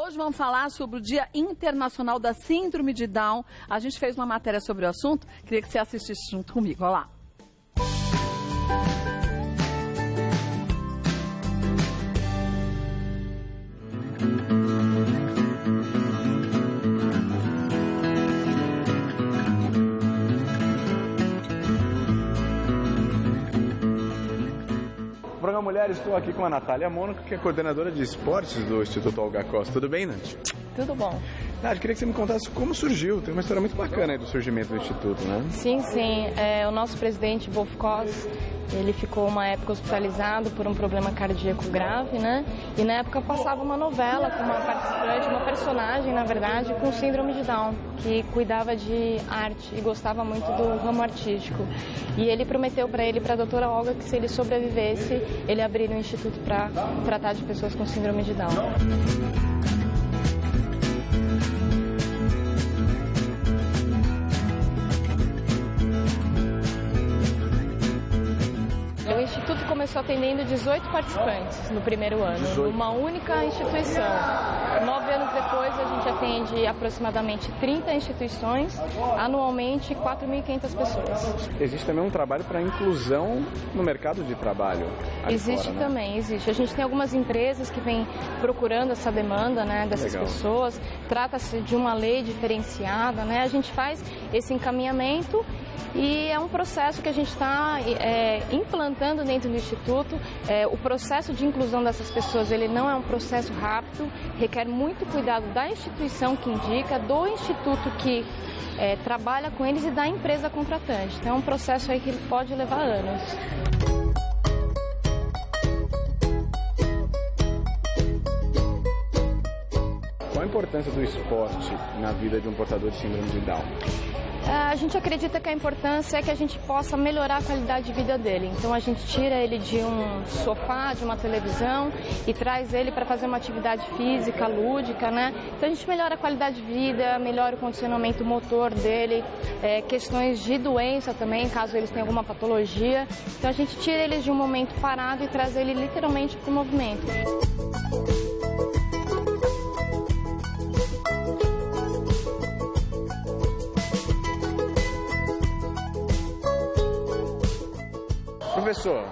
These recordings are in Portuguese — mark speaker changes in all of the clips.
Speaker 1: Hoje vamos falar sobre o Dia Internacional da Síndrome de Down. A gente fez uma matéria sobre o assunto, queria que você assistisse junto comigo. Olha lá.
Speaker 2: No programa Mulher, estou aqui com a Natália Mônaco, que é coordenadora de esportes do Instituto Olga Costa. Tudo bem, Nath?
Speaker 3: Tudo bom.
Speaker 2: Nath, queria que você me contasse como surgiu. Tem uma história muito bacana aí do surgimento do Instituto, né?
Speaker 3: Sim. O nosso presidente, Wolf Kos, ele ficou uma época hospitalizado por um problema cardíaco grave, né? E na época passava uma novela com uma participante, uma personagem, na verdade, com síndrome de Down, que cuidava de arte e gostava muito do ramo artístico. E ele prometeu para ele, para a doutora Olga, que se ele sobrevivesse, ele abriria um instituto para tratar de pessoas com síndrome de Down. O Instituto começou atendendo 18 participantes no primeiro ano,
Speaker 2: 18.
Speaker 3: Uma única instituição. 9 anos depois, a gente atende aproximadamente 30 instituições, anualmente 4.500 pessoas.
Speaker 2: Existe também um trabalho para inclusão no mercado de trabalho.
Speaker 3: Existe
Speaker 2: fora, né?
Speaker 3: também, existe. A gente tem algumas empresas que vêm procurando essa demanda, né, dessas
Speaker 2: Legal.
Speaker 3: Pessoas. Trata-se de uma lei diferenciada, né? A gente faz esse encaminhamento e é um processo que a gente está implantando dentro do Instituto. O processo de inclusão dessas pessoas, ele não é um processo rápido, requer muito cuidado da instituição que indica, do instituto que trabalha com eles e da empresa contratante. Então é um processo aí que pode levar anos.
Speaker 2: Qual a importância do esporte na vida de um portador de síndrome de Down?
Speaker 3: A gente acredita que a importância é que a gente possa melhorar a qualidade de vida dele. Então a gente tira ele de um sofá, de uma televisão e traz ele para fazer uma atividade física, lúdica, né? Então a gente melhora a qualidade de vida, melhora o condicionamento motor dele, questões de doença também, caso eles tenham alguma patologia. Então a gente tira eles de um momento parado e traz ele literalmente para o movimento.
Speaker 2: Professor,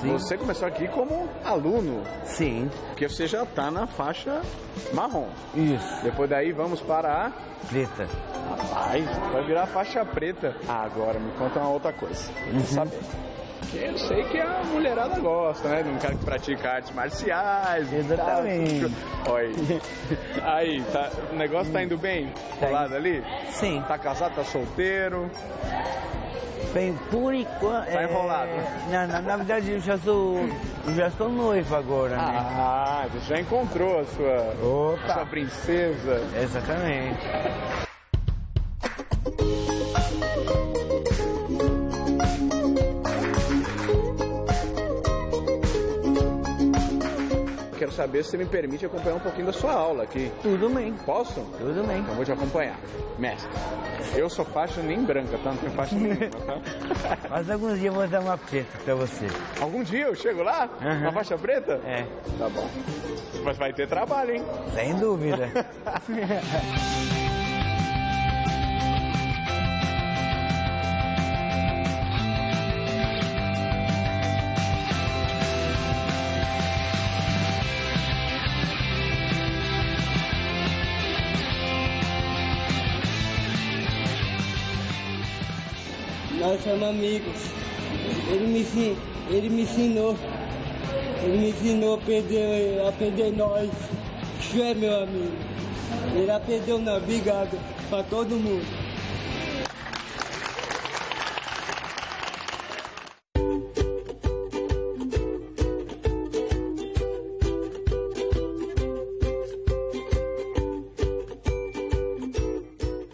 Speaker 4: Sim.
Speaker 2: você começou aqui como aluno,
Speaker 4: Sim,
Speaker 2: porque você já está na faixa marrom.
Speaker 4: isso.
Speaker 2: Depois daí vamos para a...
Speaker 4: Preta.
Speaker 2: Rapaz, vai virar faixa preta. Agora me conta uma outra coisa. Saber. Que eu sei que a mulherada gosta, né? De um cara que pratica artes marciais.
Speaker 4: Exatamente.
Speaker 2: Olha aí, tá, o negócio tá indo bem?
Speaker 4: Tá
Speaker 2: Colado ali?
Speaker 4: Sim.
Speaker 2: Tá casado, tá solteiro?
Speaker 4: Bem, por enquanto...
Speaker 2: Tá enrolado.
Speaker 4: Na verdade, eu já estou noivo agora, né?
Speaker 2: Ah, você já encontrou a sua princesa.
Speaker 4: Exatamente.
Speaker 2: Quero saber se você me permite acompanhar um pouquinho da sua aula aqui.
Speaker 4: Tudo bem.
Speaker 2: Posso?
Speaker 4: Tudo bem.
Speaker 2: Então vou te acompanhar. Mestre, eu sou faixa nem branca, tá? Não tenho faixa nenhuma, tá?
Speaker 4: Mas algum dia eu vou dar uma preta pra você.
Speaker 2: Algum dia eu chego lá?
Speaker 4: Uhum.
Speaker 2: Uma faixa preta?
Speaker 4: É.
Speaker 2: Tá bom. Mas vai ter trabalho, hein?
Speaker 4: Sem dúvida.
Speaker 5: Nós somos amigos. Ele me ensinou a aprender nós. Isso é meu amigo. Ele aprendeu na brigada para todo mundo.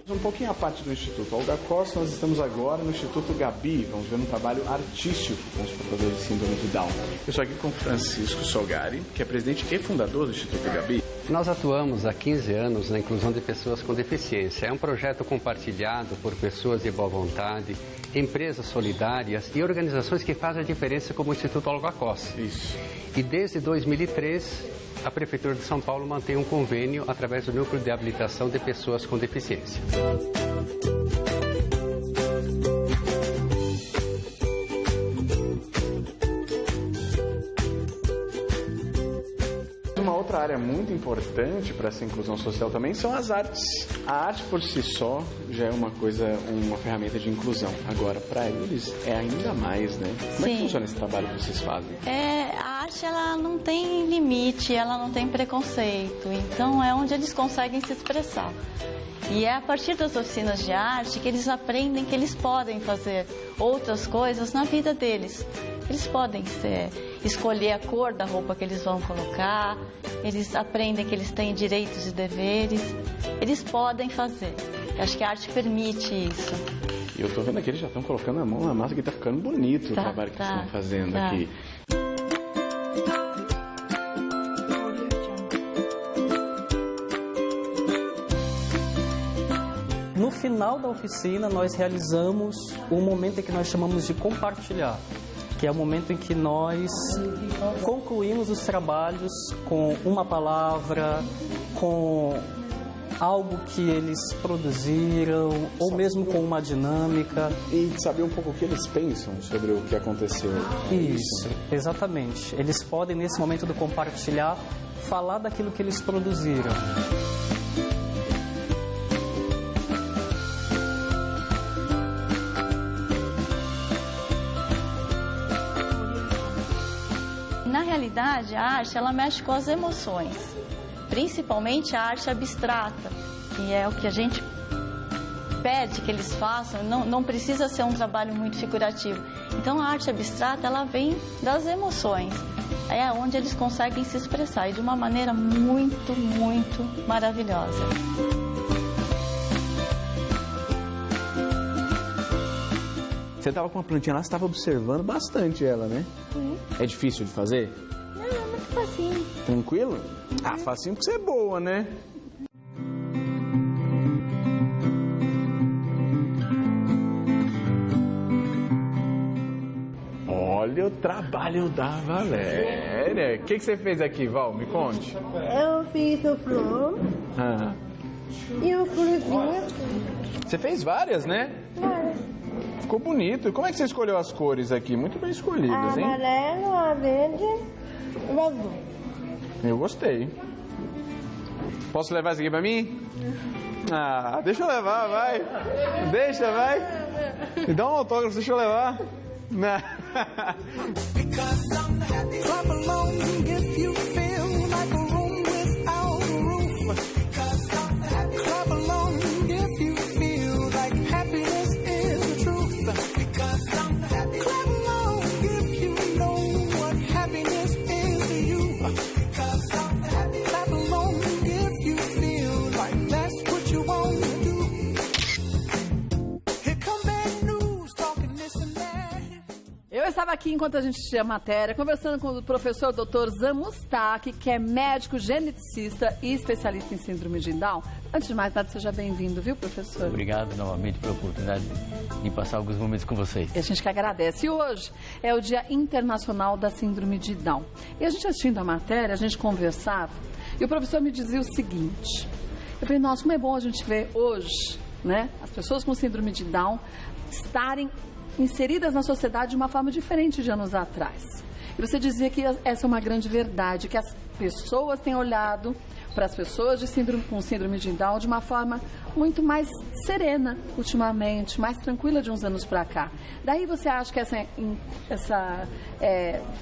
Speaker 2: Um pouquinho a parte do Instituto Olga Costa, nós estamos agora no Instituto Gabi. Vamos ver um trabalho artístico com os portadores de síndrome de Down. Eu estou aqui com Francisco Solgari, que é presidente e fundador do Instituto Gabi.
Speaker 6: Nós atuamos há 15 anos na inclusão de pessoas com deficiência. É um projeto compartilhado por pessoas de boa vontade, empresas solidárias e organizações que fazem a diferença, como o Instituto Olga Costa.
Speaker 2: Isso.
Speaker 6: E desde 2003 a Prefeitura de São Paulo mantém um convênio através do Núcleo de Habilitação de Pessoas com Deficiência.
Speaker 2: Uma outra área muito importante para essa inclusão social também são as artes. A arte por si só já é uma ferramenta de inclusão. Agora, para eles, é ainda mais, né? Como é que funciona esse trabalho que vocês fazem?
Speaker 7: A arte, ela não tem limite, ela não tem preconceito. Então, é onde eles conseguem se expressar. E é a partir das oficinas de arte que eles aprendem que eles podem fazer outras coisas na vida deles. Eles podem escolher a cor da roupa que eles vão colocar, eles aprendem que eles têm direitos e deveres, eles podem fazer. Eu acho que a arte permite isso.
Speaker 2: E eu tô vendo aqui, eles já estão colocando a mão na massa, que tá ficando bonito o trabalho que eles estão fazendo aqui.
Speaker 8: No final da oficina, nós realizamos um momento em que nós chamamos de compartilhar, que é o momento em que nós concluímos os trabalhos com uma palavra, com algo que eles produziram, ou mesmo com uma dinâmica.
Speaker 2: E saber um pouco o que eles pensam sobre o que aconteceu.
Speaker 8: Isso, exatamente. Eles podem, nesse momento do compartilhar, falar daquilo que eles produziram.
Speaker 7: Na realidade, a arte, ela mexe com as emoções, principalmente a arte abstrata, que é o que a gente pede que eles façam, não precisa ser um trabalho muito figurativo. Então, a arte abstrata, ela vem das emoções, é onde eles conseguem se expressar, e de uma maneira muito, muito maravilhosa.
Speaker 2: Você estava com uma plantinha lá, você estava observando bastante ela, né?
Speaker 7: Sim.
Speaker 2: É difícil de fazer?
Speaker 7: Não, é muito facinho.
Speaker 2: Tranquilo? Ah, facinho porque você é boa, né? Olha o trabalho da Valéria. O que você fez aqui, Val? Me conte.
Speaker 9: Eu fiz o flor e o florzinho.
Speaker 2: Você fez várias, né?
Speaker 9: Várias.
Speaker 2: Ficou bonito. E como é que você escolheu as cores aqui? Muito bem escolhidas, hein?
Speaker 9: Amarelo, a verde e o azul.
Speaker 2: Eu gostei. Posso levar isso aqui pra mim? Ah, deixa eu levar, vai. Deixa, vai. Me dá um autógrafo, deixa eu levar.
Speaker 1: Eu estava aqui, enquanto a gente tinha a matéria, conversando com o professor Dr. Zan Mustak, que é médico geneticista e especialista em síndrome de Down. Antes de mais nada, seja bem-vindo, viu, professor?
Speaker 10: Obrigado novamente pela oportunidade de passar alguns momentos com vocês.
Speaker 1: E a gente que agradece. E hoje é o Dia Internacional da Síndrome de Down. E a gente assistindo a matéria, a gente conversava, e o professor me dizia o seguinte. Eu falei, nossa, como é bom a gente ver hoje, né, as pessoas com síndrome de Down estarem inseridas na sociedade de uma forma diferente de anos atrás. E você dizia que essa é uma grande verdade, que as pessoas têm olhado para as pessoas com síndrome de Down de uma forma muito mais serena ultimamente, mais tranquila de uns anos para cá. Daí você acha que essa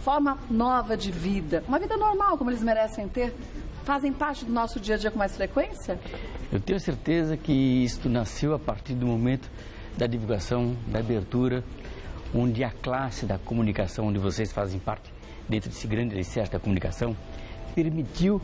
Speaker 1: forma nova de vida, uma vida normal como eles merecem ter, fazem parte do nosso dia a dia com mais frequência?
Speaker 10: Eu tenho certeza que isto nasceu a partir do momento da divulgação, da abertura, onde a classe da comunicação, onde vocês fazem parte, dentro desse grande alicerce da comunicação, permitiu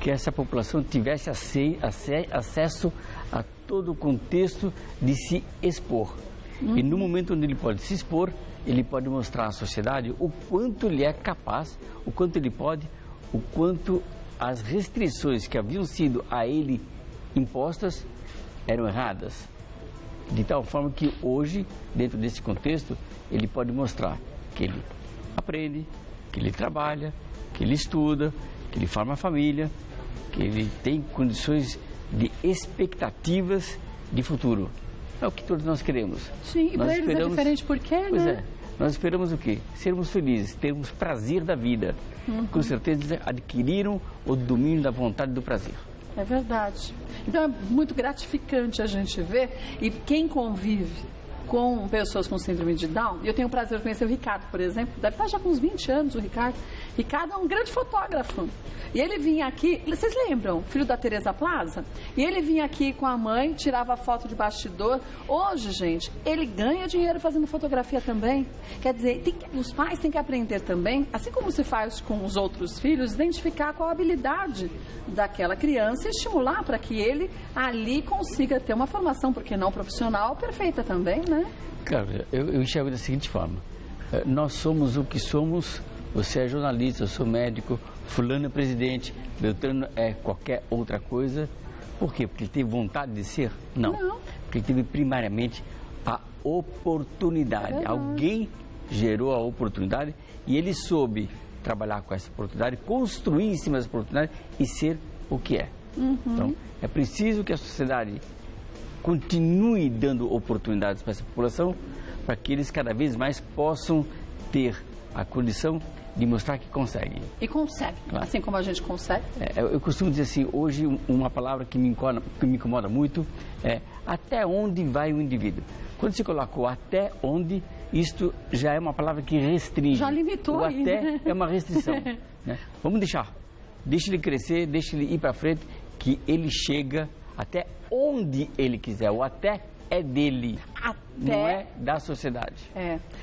Speaker 10: que essa população tivesse acesso a todo o contexto de se expor. E no momento onde ele pode se expor, ele pode mostrar à sociedade o quanto ele é capaz, o quanto ele pode, o quanto as restrições que haviam sido a ele impostas eram erradas. De tal forma que hoje, dentro desse contexto, ele pode mostrar que ele aprende, que ele trabalha, que ele estuda, que que ele forma a família, que ele tem condições de expectativas de futuro. É o que todos nós queremos.
Speaker 1: Sim, e para eles é diferente por quê,
Speaker 10: pois
Speaker 1: né?
Speaker 10: É, nós esperamos o quê? Sermos felizes, termos prazer da vida. Com certeza adquiriram o domínio da vontade do prazer.
Speaker 1: É verdade. Então é muito gratificante a gente ver, e quem convive com pessoas com síndrome de Down, e eu tenho o prazer de conhecer o Ricardo, por exemplo, deve estar já com uns 20 anos o Ricardo. Ricardo é um grande fotógrafo. E ele vinha aqui, vocês lembram, filho da Tereza Plaza? E ele vinha aqui com a mãe, tirava foto de bastidor. Hoje, gente, ele ganha dinheiro fazendo fotografia também. Quer dizer, os pais têm que aprender também, assim como se faz com os outros filhos, identificar qual a habilidade daquela criança e estimular para que ele ali consiga ter uma formação, porque não profissional, perfeita também, né?
Speaker 10: Claro, eu enxergo da seguinte forma. Nós somos o que somos. Você é jornalista, eu sou médico, fulano é presidente, Beltrano é qualquer outra coisa. Por quê? Porque ele teve vontade de ser? Não. Porque ele teve primariamente a oportunidade. Alguém gerou a oportunidade e ele soube trabalhar com essa oportunidade, construir em cima dessa oportunidade e ser o que é. Então, é preciso que a sociedade continue dando oportunidades para essa população, para que eles cada vez mais possam ter a condição de mostrar que conseguem.
Speaker 1: E consegue, claro. Assim como a gente consegue.
Speaker 10: Eu costumo dizer assim, hoje uma palavra que me incomoda muito é até onde vai o indivíduo. Quando se coloca o até onde, isto já é uma palavra que restringe.
Speaker 1: Já limitou.
Speaker 10: O até é uma restrição. Né? Vamos deixa ele crescer, deixa ele ir para frente, que ele chega até onde ele quiser. O até é dele, não é da sociedade.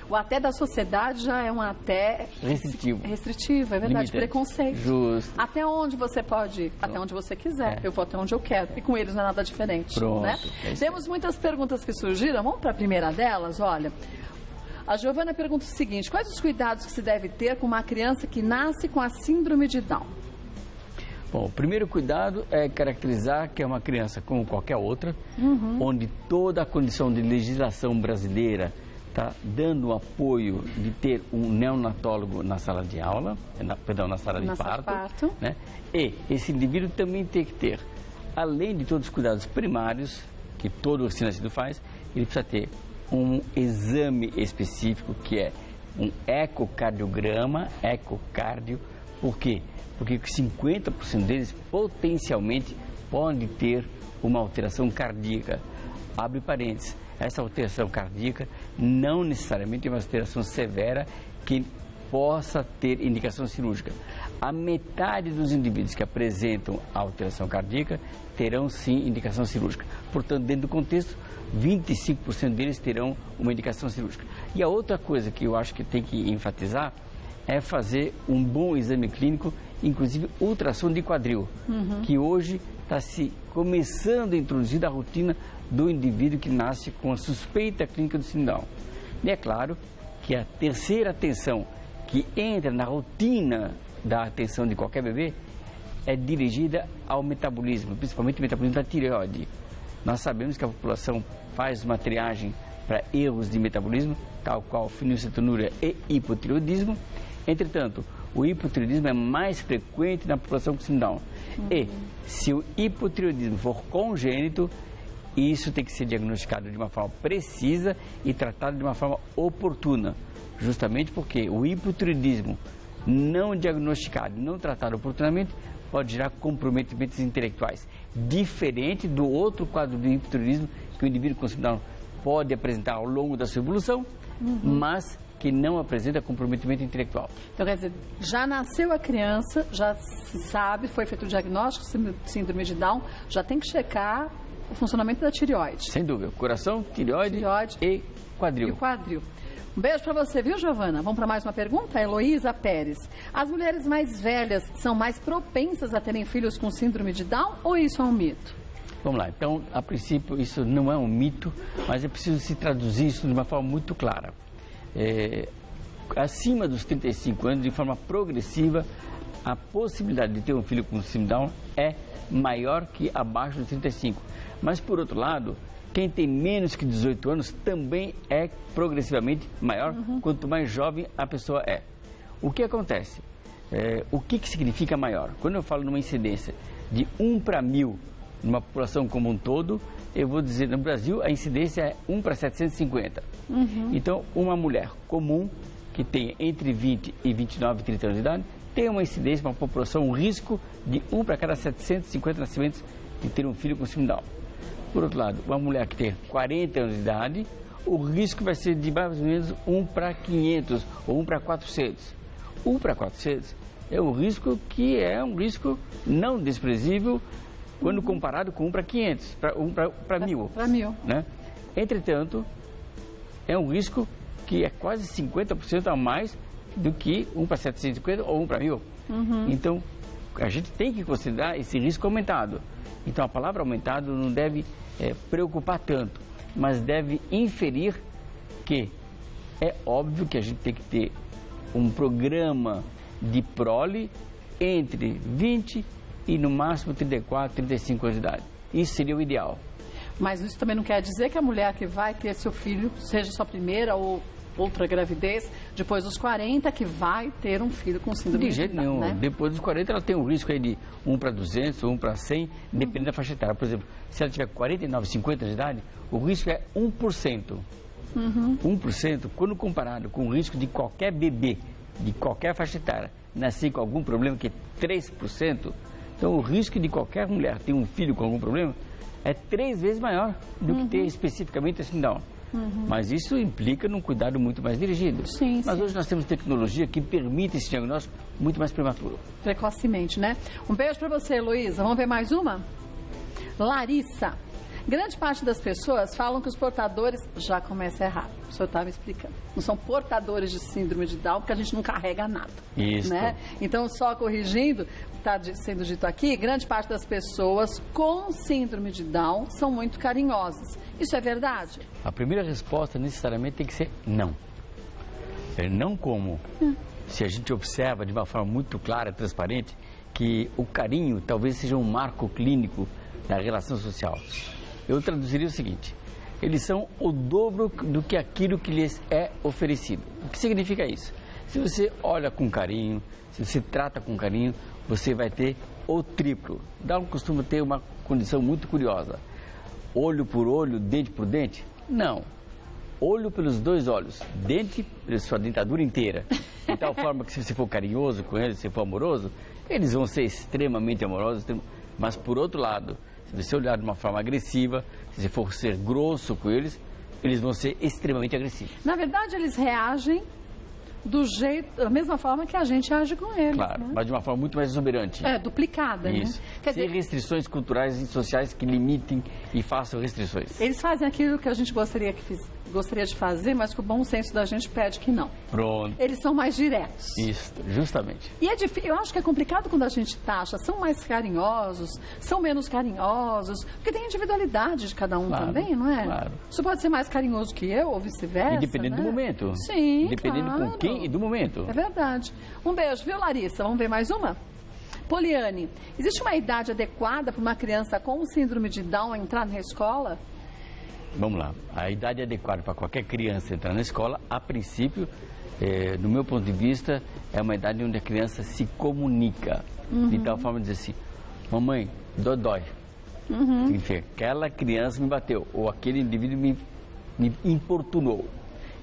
Speaker 1: O até da sociedade já é um até
Speaker 10: restritivo.
Speaker 1: Restritivo, é verdade, limitante. Preconceito.
Speaker 10: Justo.
Speaker 1: Até onde você pode ir? Até onde você quiser. Eu vou até onde eu quero. E com eles não é nada diferente.
Speaker 10: Pronto.
Speaker 1: Né? Temos muitas perguntas que surgiram. Vamos para a primeira delas, olha. A Giovana pergunta o seguinte: quais os cuidados que se deve ter com uma criança que nasce com a síndrome de Down?
Speaker 10: Bom, o primeiro cuidado é caracterizar que é uma criança como qualquer outra, onde toda a condição de legislação brasileira está dando apoio de ter um neonatólogo na sala de aula, na sala de parto. Né? E esse indivíduo também tem que ter, além de todos os cuidados primários, que todo recém-nascido faz, ele precisa ter um exame específico, que é um ecocardiograma, ecocárdio. Por quê? Porque 50% deles potencialmente podem ter uma alteração cardíaca. Abre parênteses, essa alteração cardíaca não necessariamente é uma alteração severa que possa ter indicação cirúrgica. A metade dos indivíduos que apresentam a alteração cardíaca terão sim indicação cirúrgica. Portanto, dentro do contexto, 25% deles terão uma indicação cirúrgica. E a outra coisa que eu acho que tem que enfatizar é fazer um bom exame clínico, inclusive ultrassom de quadril, que hoje está se começando a introduzir a rotina do indivíduo que nasce com a suspeita clínica do síndrome Down. E é claro que a terceira atenção que entra na rotina da atenção de qualquer bebê é dirigida ao metabolismo, principalmente o metabolismo da tireoide. Nós sabemos que a população faz uma triagem para erros de metabolismo, tal qual fenilcetonúria e hipotireoidismo. Entretanto, o hipotireoidismo é mais frequente na população com síndrome Down. E se o hipotireoidismo for congênito, isso tem que ser diagnosticado de uma forma precisa e tratado de uma forma oportuna. Justamente porque o hipotireoidismo não diagnosticado, não tratado oportunamente, pode gerar comprometimentos intelectuais. Diferente do outro quadro do hipotireoidismo, que o indivíduo com síndrome Down pode apresentar ao longo da sua evolução, mas que não apresenta comprometimento intelectual.
Speaker 1: Então, quer dizer, já nasceu a criança, já se sabe, foi feito o diagnóstico de síndrome de Down, já tem que checar o funcionamento da tireoide.
Speaker 10: Sem dúvida. Coração, tireoide e quadril.
Speaker 1: E o quadril. Um beijo para você, viu, Giovana? Vamos para mais uma pergunta? Heloísa Pérez. As mulheres mais velhas são mais propensas a terem filhos com síndrome de Down ou isso é um mito?
Speaker 10: Vamos lá. Então, a princípio, isso não é um mito, mas é preciso se traduzir isso de uma forma muito clara. Acima dos 35 anos, de forma progressiva, a possibilidade de ter um filho com síndrome Down é maior que abaixo dos 35. Mas, por outro lado, quem tem menos que 18 anos também é progressivamente maior, quanto mais jovem a pessoa é. O que acontece? o que significa maior? Quando eu falo numa incidência de 1 para 1000 numa população como um todo, eu vou dizer, no Brasil, a incidência é 1 para 750. Então, uma mulher comum, que tem entre 20 e 29, 30 anos de idade, tem uma incidência, uma população, um risco de 1 para cada 750 nascimentos de ter um filho com síndrome de Down. Por outro lado, uma mulher que tem 40 anos de idade, o risco vai ser de mais ou menos 1 para 500 ou 1 para 400. 1 para 400 é um risco que é um risco não desprezível quando comparado com 1 para 500, para 1 para 1000.
Speaker 1: Para 1000.
Speaker 10: Né? Entretanto, é um risco que é quase 50% a mais do que 1 para 750 ou 1 para 1000. Então, a gente tem que considerar esse risco aumentado. Então, a palavra aumentado não deve preocupar tanto, mas deve inferir que é óbvio que a gente tem que ter um programa de prole entre 20 e no máximo 34, 35 anos de idade. Isso seria o ideal.
Speaker 1: Mas isso também não quer dizer que a mulher que vai ter seu filho, seja sua primeira ou outra gravidez, depois dos 40, que vai ter um filho com síndrome de Down.
Speaker 10: De jeito nenhum.
Speaker 1: Né?
Speaker 10: Depois dos 40, ela tem um risco aí de 1 para 200 ou 1 para 100, dependendo da faixa etária. Por exemplo, se ela tiver 49, 50 anos de idade, o risco é 1%. 1%, quando comparado com o risco de qualquer bebê, de qualquer faixa etária, nascer com algum problema, que é 3%, então o risco de qualquer mulher ter um filho com algum problema é 3 vezes maior do que ter especificamente a síndrome Down. Mas isso implica num cuidado muito mais dirigido. Mas hoje nós temos tecnologia que permite esse diagnóstico muito mais prematuro.
Speaker 1: Precocemente, né? Um beijo para você, Heloísa. Vamos ver mais uma? Larissa. Grande parte das pessoas falam que os portadores já começa errado. O senhor estava explicando. Não são portadores de síndrome de Down, porque a gente não carrega nada.
Speaker 10: Isso.
Speaker 1: Né? Então, só corrigindo, está sendo dito aqui, grande parte das pessoas com síndrome de Down são muito carinhosas. Isso é verdade?
Speaker 10: A primeira resposta necessariamente tem que ser não. Não como se a gente observa de uma forma muito clara, transparente, que o carinho talvez seja um marco clínico da relação social. Eu traduziria o seguinte: eles são o dobro do que aquilo que lhes é oferecido. O que significa isso? Se você olha com carinho, se você trata com carinho, você vai ter o triplo. Down costuma ter uma condição muito curiosa. Olho por olho, dente por dente? Não. Olho pelos 2 olhos, dente pela sua dentadura inteira. De tal forma que se você for carinhoso com eles, se for amoroso, eles vão ser extremamente amorosos. Mas por outro lado, se você olhar de uma forma agressiva, se você for ser grosso com eles, eles vão ser extremamente agressivos.
Speaker 1: Na verdade, eles reagem da mesma forma que a gente age com eles.
Speaker 10: Claro,
Speaker 1: né?
Speaker 10: mas de uma forma muito mais exuberante.
Speaker 1: Duplicada,
Speaker 10: Isso.
Speaker 1: né? Quer
Speaker 10: Sem
Speaker 1: dizer,
Speaker 10: restrições culturais e sociais que limitem e façam restrições.
Speaker 1: eles fazem aquilo que a gente gostaria de fazer, mas que o bom senso da gente pede que não.
Speaker 10: Pronto.
Speaker 1: Eles são mais diretos.
Speaker 10: Isso, justamente.
Speaker 1: E é difícil, eu acho que é complicado quando a gente taxa, são mais carinhosos, são menos carinhosos, porque tem individualidade de cada um também, não é?
Speaker 10: Claro.
Speaker 1: Você pode ser mais carinhoso que eu, ou vice-versa,
Speaker 10: E dependendo
Speaker 1: né?
Speaker 10: do momento.
Speaker 1: Sim,
Speaker 10: dependendo
Speaker 1: claro.
Speaker 10: com quem e do momento.
Speaker 1: É verdade. Um beijo, viu, Larissa? Vamos ver mais uma? Poliane, existe uma idade adequada para uma criança com síndrome de Down entrar na escola?
Speaker 10: Vamos lá. A idade adequada para qualquer criança entrar na escola, a princípio, no meu ponto de vista, é uma idade onde a criança se comunica. De tal forma de dizer assim: mamãe, dói. Enfim, aquela criança me bateu, ou aquele indivíduo me importunou.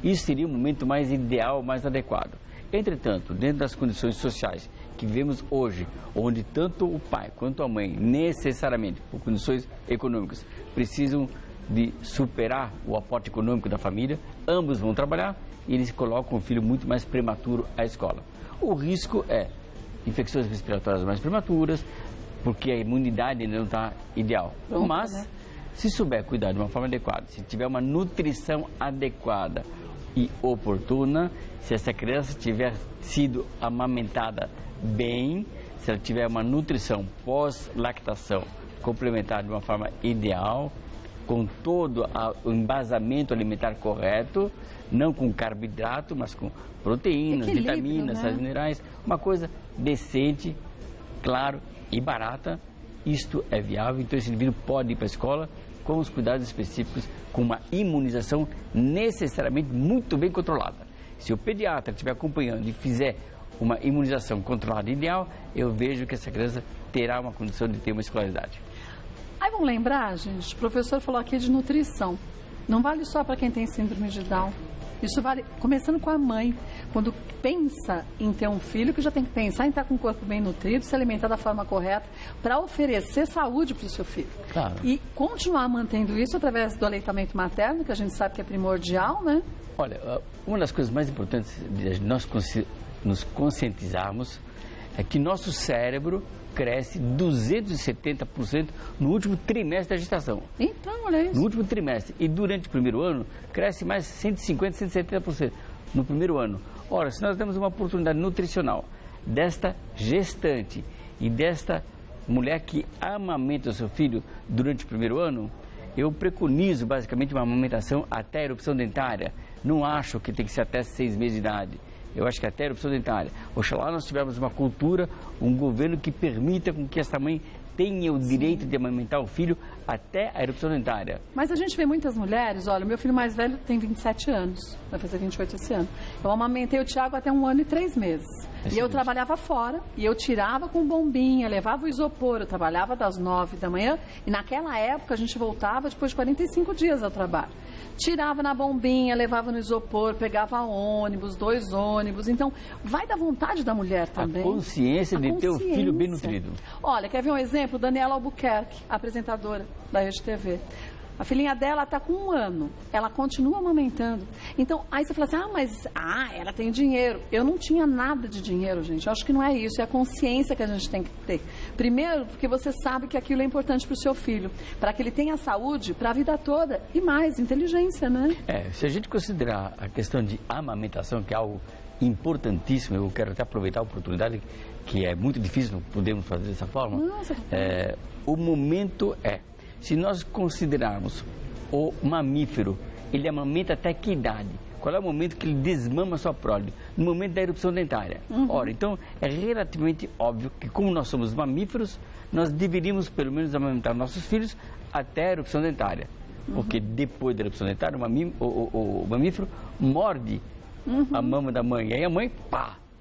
Speaker 10: Isso seria o momento mais ideal, mais adequado. Entretanto, dentro das condições sociais que vivemos hoje, onde tanto o pai quanto a mãe, necessariamente, por condições econômicas, precisam de superar o aporte econômico da família, ambos vão trabalhar e eles colocam o filho muito mais prematuro à escola. O risco é infecções respiratórias mais prematuras, porque a imunidade ainda não está ideal.
Speaker 1: Pronto,
Speaker 10: mas,
Speaker 1: né?
Speaker 10: se souber cuidar de uma forma adequada, se tiver uma nutrição adequada e oportuna, se essa criança tiver sido amamentada bem, se ela tiver uma nutrição pós-lactação complementar de uma forma ideal, com todo o embasamento alimentar correto, não com carboidrato, mas com proteínas, vitaminas, sais minerais, uma coisa decente, claro, e barata. Isto é viável, então esse indivíduo pode ir para a escola com os cuidados específicos, com uma imunização necessariamente muito bem controlada. Se o pediatra estiver acompanhando e fizer uma imunização controlada ideal, eu vejo que essa criança terá uma condição de ter uma escolaridade.
Speaker 1: Aí vamos lembrar, gente, o professor falou aqui de nutrição. Não vale só para quem tem síndrome de Down. Isso vale, começando com a mãe, quando pensa em ter um filho, que já tem que pensar em estar com o corpo bem nutrido, se alimentar da forma correta, para oferecer saúde para o seu filho.
Speaker 10: Claro.
Speaker 1: E continuar mantendo isso através do aleitamento materno, que a gente sabe que é primordial, né?
Speaker 10: Olha, uma das coisas mais importantes de nós nos conscientizarmos é que nosso cérebro cresce 270% no último trimestre da gestação.
Speaker 1: Então, olha isso.
Speaker 10: No último trimestre. E durante o primeiro ano, cresce mais 150%, 170% no primeiro ano. Ora, se nós temos uma oportunidade nutricional desta gestante e desta mulher que amamenta o seu filho durante o primeiro ano, eu preconizo basicamente uma amamentação até a erupção dentária. Não acho que tem que ser até 6 meses de idade. Eu acho que até a erupção dentária. Oxalá nós tivermos uma cultura, um governo que permita com que essa mãe tenha o direito de amamentar o filho até a erupção dentária.
Speaker 1: Mas a gente vê muitas mulheres, olha, o meu filho mais velho tem 27 anos, vai fazer 28 esse ano. Eu amamentei o Thiago até 1 ano e 3 meses. E eu trabalhava fora, e eu tirava com bombinha, levava o isopor, eu trabalhava das 9 da manhã, e naquela época a gente voltava depois de 45 dias ao trabalho. Tirava na bombinha, levava no isopor, pegava ônibus, 2 ônibus. Então, vai da vontade da mulher também.
Speaker 10: A consciência de ter o filho bem nutrido.
Speaker 1: Olha, quer ver um exemplo? Daniela Albuquerque, apresentadora da Rede TV. A filhinha dela está com 1 ano, ela continua amamentando. Então, aí você fala assim, ela tem dinheiro. Eu não tinha nada de dinheiro, gente. Eu acho que não é isso, é a consciência que a gente tem que ter. Primeiro, porque você sabe que aquilo é importante para o seu filho, para que ele tenha saúde para a vida toda e mais, inteligência, né?
Speaker 10: Se a gente considerar a questão de amamentação, que é algo importantíssimo, eu quero até aproveitar a oportunidade, que é muito difícil, não podemos fazer dessa forma.
Speaker 1: Nossa,
Speaker 10: o momento se nós considerarmos o mamífero, ele amamenta até que idade? Qual é o momento que ele desmama a sua prole? No momento da erupção dentária. Ora, então, é relativamente óbvio que, como nós somos mamíferos, nós deveríamos, pelo menos, amamentar nossos filhos até a erupção dentária. Porque depois da erupção dentária, o mamífero morde a mama da mãe. E aí a mãe,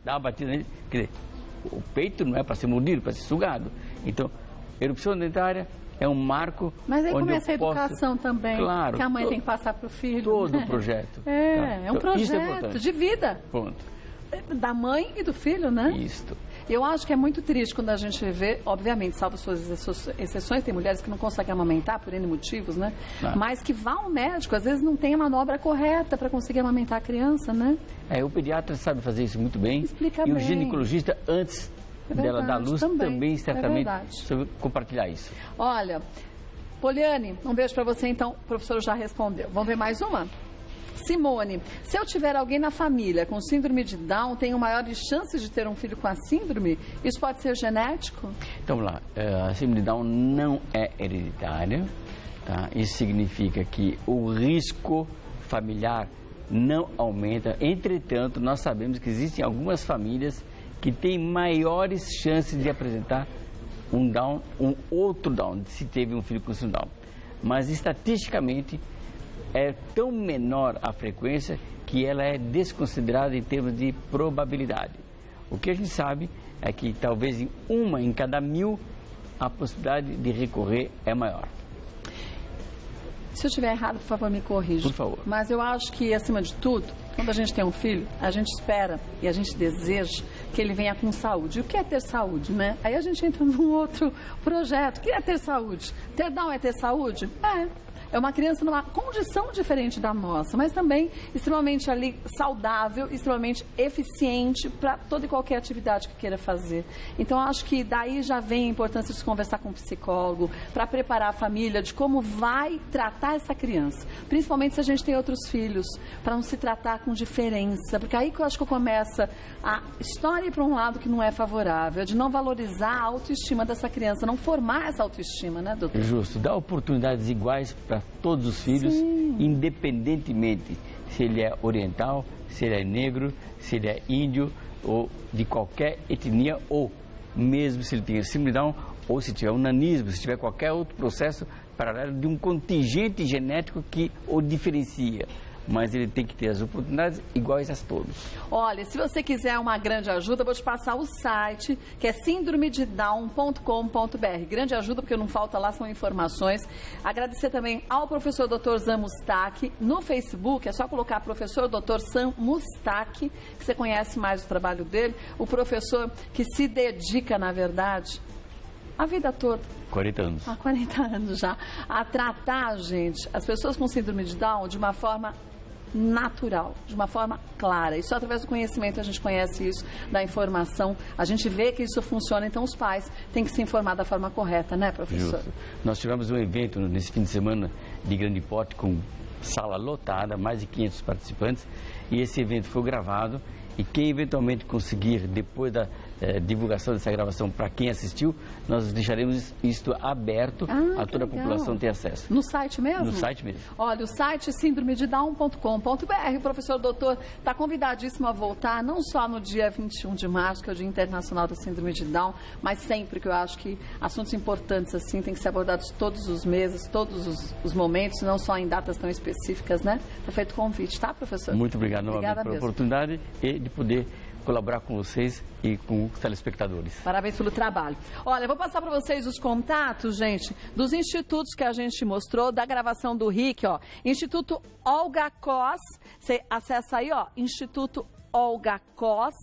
Speaker 10: dá uma batida nele. Quer dizer, o peito não é para ser mordido, para ser sugado. Então, erupção dentária é um marco.
Speaker 1: Mas aí
Speaker 10: onde
Speaker 1: começa a educação também,
Speaker 10: claro,
Speaker 1: que a mãe tem que passar para o filho.
Speaker 10: Todo o projeto.
Speaker 1: É um projeto de vida.
Speaker 10: Ponto.
Speaker 1: Da mãe e do filho, né?
Speaker 10: Isto.
Speaker 1: Eu acho que é muito triste quando a gente vê, obviamente, salvo suas exceções, tem mulheres que não conseguem amamentar por N motivos, né? Mas que vá ao médico, às vezes não tem a manobra correta para conseguir amamentar a criança, né?
Speaker 10: O pediatra sabe fazer isso muito bem.
Speaker 1: Explica
Speaker 10: bem.
Speaker 1: O
Speaker 10: ginecologista, antes dela dar luz, também certamente sobre compartilhar isso.
Speaker 1: Olha, Poliane, um beijo para você, então, o professor já respondeu. Vamos ver mais uma? Simone, se eu tiver alguém na família com síndrome de Down, tenho maiores chances de ter um filho com a síndrome? Isso pode ser genético?
Speaker 10: Então, vamos lá. A síndrome de Down não é hereditária, tá? Isso significa que o risco familiar não aumenta. Entretanto, nós sabemos que existem algumas famílias que têm maiores chances de apresentar um Down, um outro Down, se teve um filho com síndrome Down. Mas, estatisticamente, é tão menor a frequência que ela é desconsiderada em termos de probabilidade. O que a gente sabe é que talvez em 1 em cada 1000 a possibilidade de recorrer é maior.
Speaker 1: Se eu estiver errado, por favor, me corrija.
Speaker 10: Por favor.
Speaker 1: Mas eu acho que, acima de tudo, quando a gente tem um filho, a gente espera e a gente deseja que ele venha com saúde. E o que é ter saúde, né? Aí a gente entra num outro projeto. O que é ter saúde? Ter Down é ter saúde? É uma criança numa condição diferente da nossa, mas também extremamente ali saudável, extremamente eficiente para toda e qualquer atividade que queira fazer. Então, acho que daí já vem a importância de se conversar com o psicólogo, para preparar a família de como vai tratar essa criança. Principalmente se a gente tem outros filhos, para não se tratar com diferença, porque aí que eu acho que começa a história ir para um lado que não é favorável, de não valorizar a autoestima dessa criança, não formar essa autoestima, né, doutor?
Speaker 10: Justo, dar oportunidades iguais para todos os filhos, independentemente se ele é oriental, se ele é negro, se ele é índio ou de qualquer etnia, ou mesmo se ele tem síndrome de Down, ou se tiver um nanismo, se tiver qualquer outro processo paralelo de um contingente genético que o diferencia. mas ele tem que ter as oportunidades iguais a todos.
Speaker 1: Olha, se você quiser uma grande ajuda, eu vou te passar o site, que é síndromededown.com.br. Grande ajuda, porque não falta lá, são informações. Agradecer também ao professor Dr. Sam Mustak. No Facebook, é só colocar professor Dr. Sam Mustak, que você conhece mais o trabalho dele. O professor que se dedica, na verdade, a vida toda.
Speaker 10: 40 anos.
Speaker 1: Há 40 anos já. A tratar, gente, as pessoas com síndrome de Down de uma forma natural, de uma forma clara. E só através do conhecimento a gente conhece isso, da informação. A gente vê que isso funciona, então os pais têm que se informar da forma correta, né, professor?
Speaker 10: Justo. Nós tivemos um evento nesse fim de semana de grande porte, com sala lotada, mais de 500 participantes, e esse evento foi gravado. E quem eventualmente conseguir, depois da divulgação dessa gravação, para quem assistiu, nós deixaremos isto aberto a toda a população ter acesso.
Speaker 1: No site mesmo?
Speaker 10: No site mesmo.
Speaker 1: Olha, o site é síndromededown.com.br. O professor doutor está convidadíssimo a voltar, não só no dia 21 de março, que é o Dia Internacional da Síndrome de Down, mas sempre, que eu acho que assuntos importantes assim têm que ser abordados todos os meses, todos os momentos, não só em datas tão específicas, né? Está feito o convite, tá, professor?
Speaker 10: Muito obrigado novamente pela oportunidade e de poder colaborar com vocês e com os telespectadores.
Speaker 1: Parabéns pelo trabalho. Olha, eu vou passar para vocês os contatos, gente, dos institutos que a gente mostrou, da gravação do RIC, ó. Instituto Olga Cos, você acessa aí, ó, Instituto Olga Cos.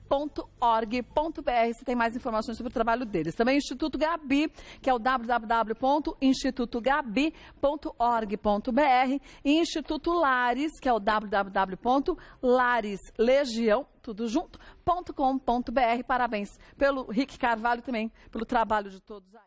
Speaker 1: .org.br, você tem mais informações sobre o trabalho deles. Também o Instituto Gabi, que é o www.institutogabi.org.br, e Instituto Lares, que é o www.lareslegião, tudo junto, .com.br. Parabéns pelo Rick Carvalho também, pelo trabalho de todos aí.